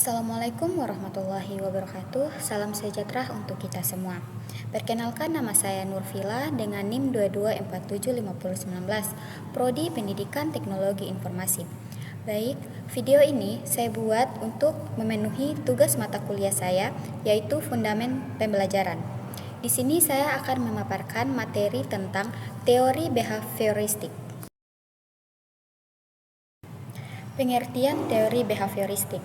Assalamualaikum warahmatullahi wabarakatuh. Salam sejahtera untuk kita semua. Perkenalkan, nama saya Nurvila dengan NIM 22475019, Prodi Pendidikan Teknologi Informasi. Baik, video ini saya buat untuk memenuhi tugas mata kuliah saya, yaitu Fundamen Pembelajaran. Di sini saya akan memaparkan materi tentang teori behavioristik. Pengertian teori behavioristik.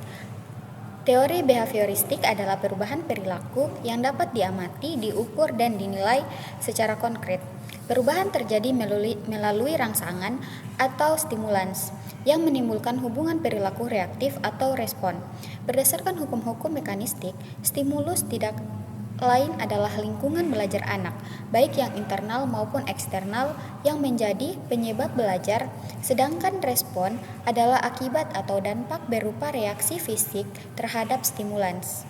Teori behavioristik adalah perubahan perilaku yang dapat diamati, diukur, dan dinilai secara konkret. Perubahan terjadi melalui rangsangan atau stimulans yang menimbulkan hubungan perilaku reaktif atau respon. Berdasarkan hukum-hukum mekanistik, stimulus tidak lain adalah lingkungan belajar anak, baik yang internal maupun eksternal, yang menjadi penyebab belajar, sedangkan respon adalah akibat atau dampak berupa reaksi fisik terhadap stimulans.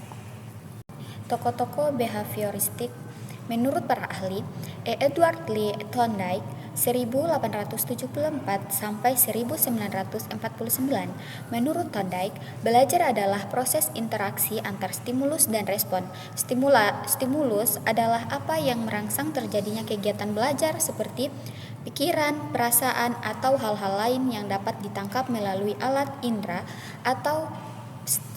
Tokoh-tokoh behavioristik menurut para ahli, Edward Lee Thorndike 1874 sampai 1949. Menurut Thorndike, belajar adalah proses interaksi antar stimulus dan respon. Stimulus adalah apa yang merangsang terjadinya kegiatan belajar seperti pikiran, perasaan, atau hal-hal lain yang dapat ditangkap melalui alat indera atau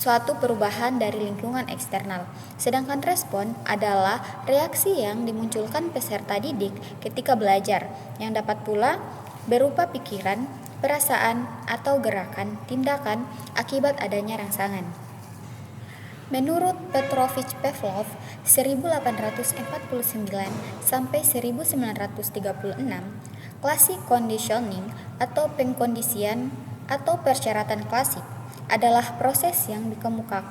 suatu perubahan dari lingkungan eksternal. Sedangkan respon adalah reaksi yang dimunculkan peserta didik ketika belajar, yang dapat pula berupa pikiran, perasaan, atau gerakan, tindakan akibat adanya rangsangan. Menurut Petrovich Pavlov 1849 sampai 1936, klasik conditioning atau pengkondisian atau persyaratan klasik adalah proses yang ditemukan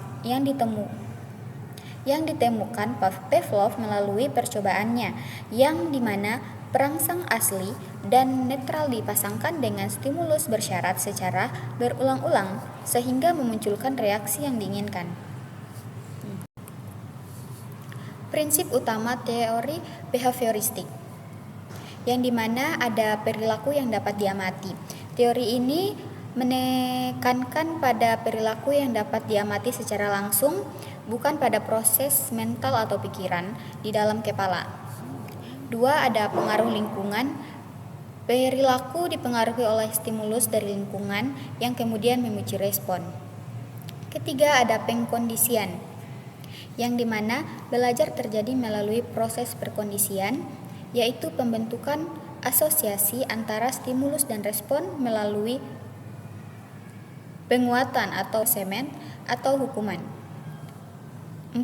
Pavlov melalui percobaannya, yang dimana perangsang asli dan netral dipasangkan dengan stimulus bersyarat secara berulang-ulang sehingga memunculkan reaksi yang diinginkan. Prinsip utama teori behavioristik, yang dimana ada perilaku yang dapat diamati. Teori ini menekankan pada perilaku yang dapat diamati secara langsung, bukan pada proses mental atau pikiran di dalam kepala. 2. Ada pengaruh lingkungan. Perilaku dipengaruhi oleh stimulus dari lingkungan yang kemudian memicu respon. Ketiga, ada pengkondisian, yang dimana belajar terjadi melalui proses perkondisian, yaitu pembentukan asosiasi antara stimulus dan respon melalui penguatan atau semen atau hukuman. 4.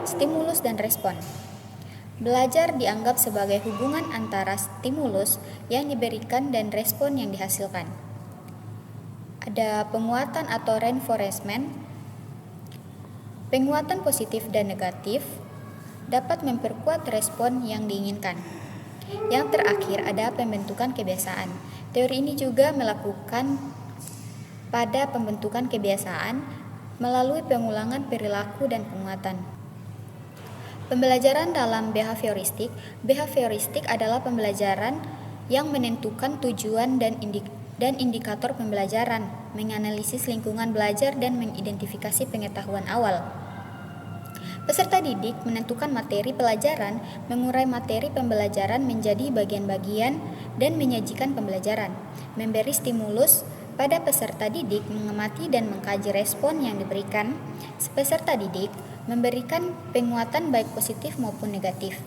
Stimulus dan respon. Belajar dianggap sebagai hubungan antara stimulus yang diberikan dan respon yang dihasilkan. Ada penguatan atau reinforcement. Penguatan positif dan negatif dapat memperkuat respon yang diinginkan. Yang terakhir ada pembentukan kebiasaan. Teori ini juga melakukan pada pembentukan kebiasaan melalui pengulangan perilaku dan penguatan. Pembelajaran dalam behavioristik. Behavioristik adalah pembelajaran yang menentukan tujuan dan indikator pembelajaran, menganalisis lingkungan belajar, dan mengidentifikasi pengetahuan awal. Peserta didik menentukan materi pelajaran, mengurai materi pembelajaran menjadi bagian-bagian, dan menyajikan pembelajaran, memberi stimulus pada peserta didik, mengamati dan mengkaji respon yang diberikan. Peserta didik memberikan penguatan baik positif maupun negatif,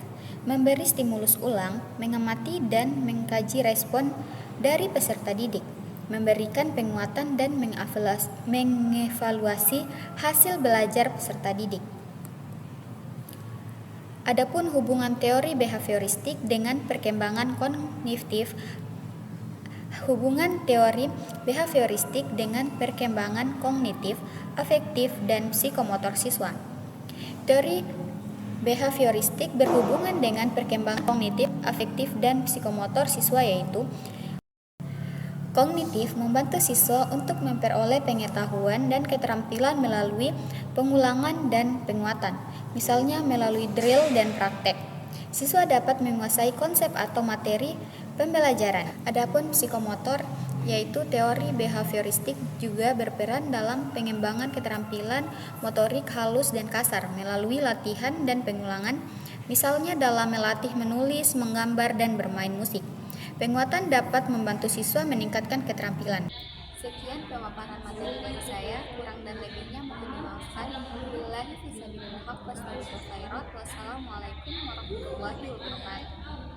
memberi stimulus ulang, mengamati dan mengkaji respon dari peserta didik, memberikan penguatan dan mengevaluasi hasil belajar peserta didik. Adapun hubungan teori behavioristik dengan perkembangan kognitif. Hubungan teori behavioristik dengan perkembangan kognitif, afektif, dan psikomotor siswa. Teori behavioristik berhubungan dengan perkembangan kognitif, afektif, dan psikomotor siswa, yaitu kognitif membantu siswa untuk memperoleh pengetahuan dan keterampilan melalui pengulangan dan penguatan, misalnya melalui drill dan praktek. Siswa dapat menguasai konsep atau materi pembelajaran. Adapun psikomotor yaitu teori behavioristik juga berperan dalam pengembangan keterampilan motorik halus dan kasar melalui latihan dan pengulangan, misalnya dalam melatih menulis, menggambar, dan bermain musik. Penguatan dapat membantu siswa meningkatkan keterampilan. Sekian pemaparan materi dari saya, kurang dan lebihnya mohon dimaafkan. Billahi fisabilillah, wassalamualaikum warahmatullahi wabarakatuh.